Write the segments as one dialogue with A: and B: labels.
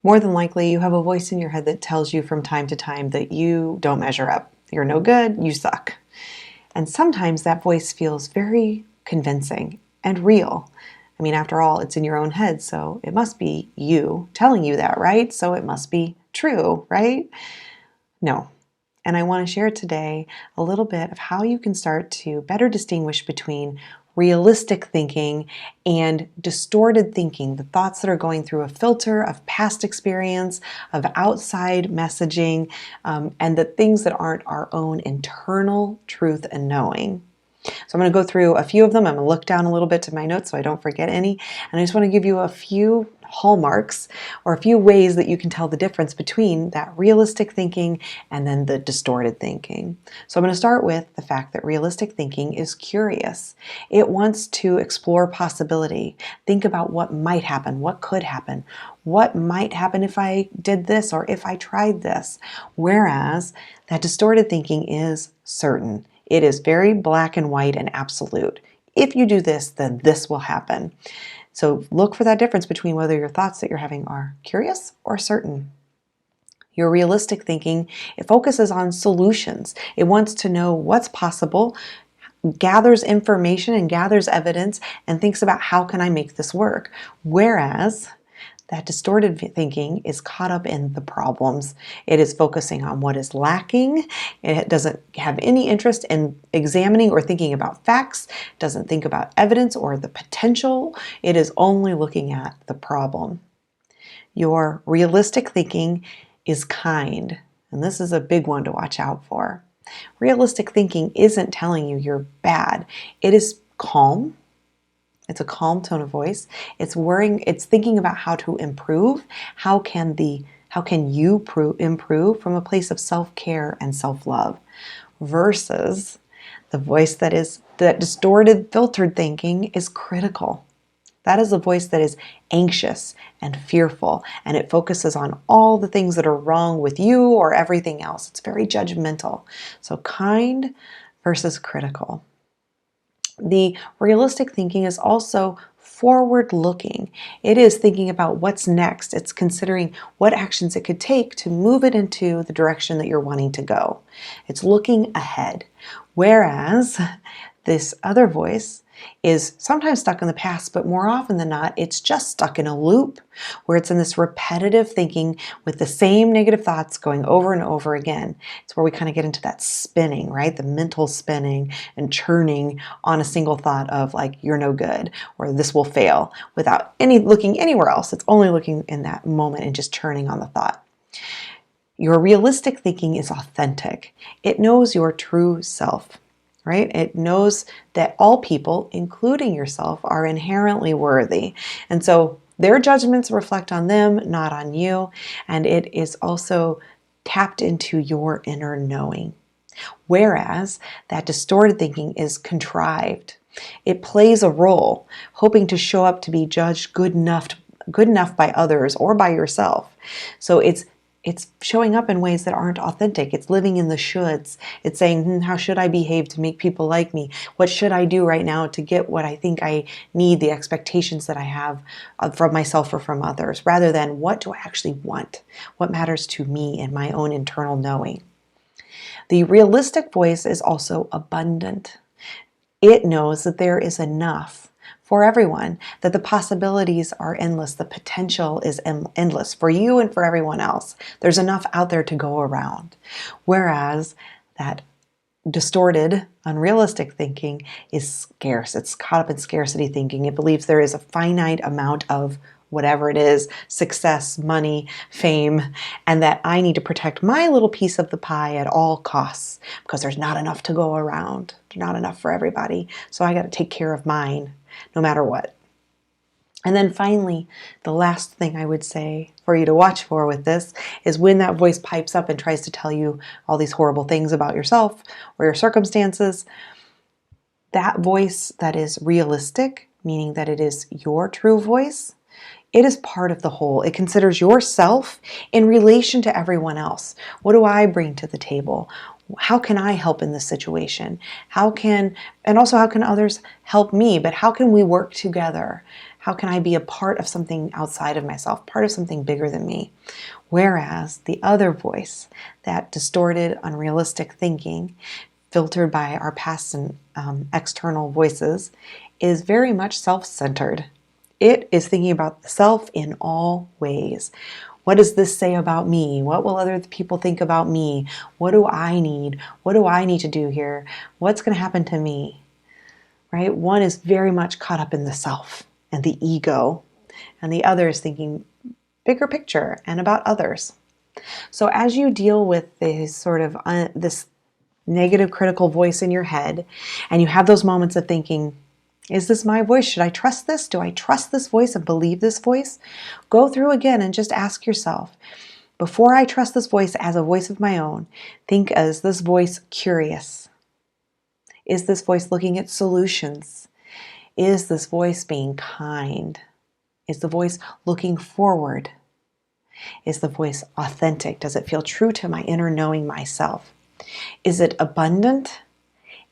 A: More than likely, you have a voice in your head that tells you from time to time that you don't measure up. You're no good, you suck. And sometimes that voice feels very convincing and real. I mean, after all, it's in your own head, so it must be you telling you that, right? So it must be true, right? No. And I want to share today a little bit of how you can start to better distinguish between realistic thinking and distorted thinking, the thoughts that are going through a filter of past experience, of outside messaging, and the things that aren't our own internal truth and knowing. So I'm going to go through a few of them. I'm going to look down a little bit to my notes so I don't forget any. And I just want to give you a few hallmarks or a few ways that you can tell the difference between that realistic thinking and then the distorted thinking. So I'm going to start with the fact that realistic thinking is curious. It wants to explore possibility. Think about what might happen, what could happen, what might happen if I did this or if I tried this. Whereas that distorted thinking is certain. It is very black and white and absolute. If you do this, then this will happen. So look for that difference between whether your thoughts that you're having are curious or certain. Your realistic thinking, it focuses on solutions. It wants to know what's possible, gathers information and gathers evidence, and thinks about how can I make this work. Whereas that distorted thinking is caught up in the problems. It is focusing on what is lacking. It doesn't have any interest in examining or thinking about facts, doesn't think about evidence or the potential. It is only looking at the problem. Your realistic thinking is kind, and this is a big one to watch out for. Realistic thinking isn't telling you you're bad. It is calm. It's a calm tone of voice. It's thinking about how to improve. How can you improve from a place of self-care and self-love versus the voice that distorted, filtered thinking is critical. That is a voice that is anxious and fearful, and it focuses on all the things that are wrong with you or everything else. It's very judgmental. So kind versus critical. The realistic thinking is also forward-looking. It is thinking about what's next. It's considering what actions it could take to move it into the direction that you're wanting to go. It's looking ahead. Whereas this other voice is sometimes stuck in the past, but more often than not, it's just stuck in a loop where it's in this repetitive thinking with the same negative thoughts going over and over again. It's where we kind of get into that spinning, right? The mental spinning and churning on a single thought of like, you're no good, or this will fail without looking anywhere else. It's only looking in that moment and just churning on the thought. Your realistic thinking is authentic. It knows your true self. Right? It knows that all people, including yourself, are inherently worthy. And so their judgments reflect on them, not on you. And it is also tapped into your inner knowing. Whereas that distorted thinking is contrived. It plays a role, hoping to show up to be judged good enough by others or by yourself. So it's showing up in ways that aren't authentic. It's living in the shoulds. It's saying, how should I behave to make people like me? What should I do right now to get what I think I need, the expectations that I have from myself or from others, rather than what do I actually want? What matters to me and my own internal knowing? The realistic voice is also abundant. It knows that there is enough for everyone, that the possibilities are endless, the potential is endless for you and for everyone else. There's enough out there to go around. Whereas that distorted, unrealistic thinking is scarce. It's caught up in scarcity thinking. It believes there is a finite amount of whatever it is, success, money, fame, and that I need to protect my little piece of the pie at all costs because there's not enough to go around. There's not enough for everybody. So I got to take care of mine no matter what. And then finally, the last thing I would say for you to watch for with this is when that voice pipes up and tries to tell you all these horrible things about yourself or your circumstances. That voice that is realistic, meaning that it is your true voice, it is part of the whole. It considers yourself in relation to everyone else. What do I bring to the table? How can I help in this situation? And also how can others help me? But how can we work together? How can I be a part of something outside of myself, part of something bigger than me? Whereas the other voice, that distorted, unrealistic thinking, filtered by our past and external voices, is very much self-centered. It is thinking about the self in all ways. What does this say about me? What will other people think about me? What do I need? What do I need to do here? What's going to happen to me? Right? One is very much caught up in the self and the ego, and the other is thinking bigger picture and about others. So as you deal with this sort of this negative critical voice in your head, and you have those moments of thinking, is this my voice? Should I trust this? Do I trust this voice and believe this voice? Go through again and just ask yourself, before I trust this voice as a voice of my own, think, is this voice curious? Is this voice looking at solutions? Is this voice being kind? Is the voice looking forward? Is the voice authentic? Does it feel true to my inner knowing myself? Is it abundant?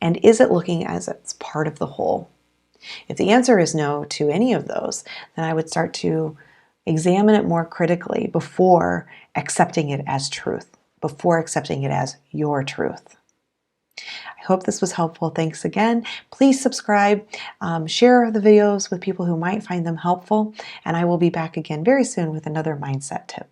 A: And is it looking as it's part of the whole? If the answer is no to any of those, then I would start to examine it more critically before accepting it as truth, before accepting it as your truth. I hope this was helpful. Thanks again. Please subscribe, share the videos with people who might find them helpful, and I will be back again very soon with another mindset tip.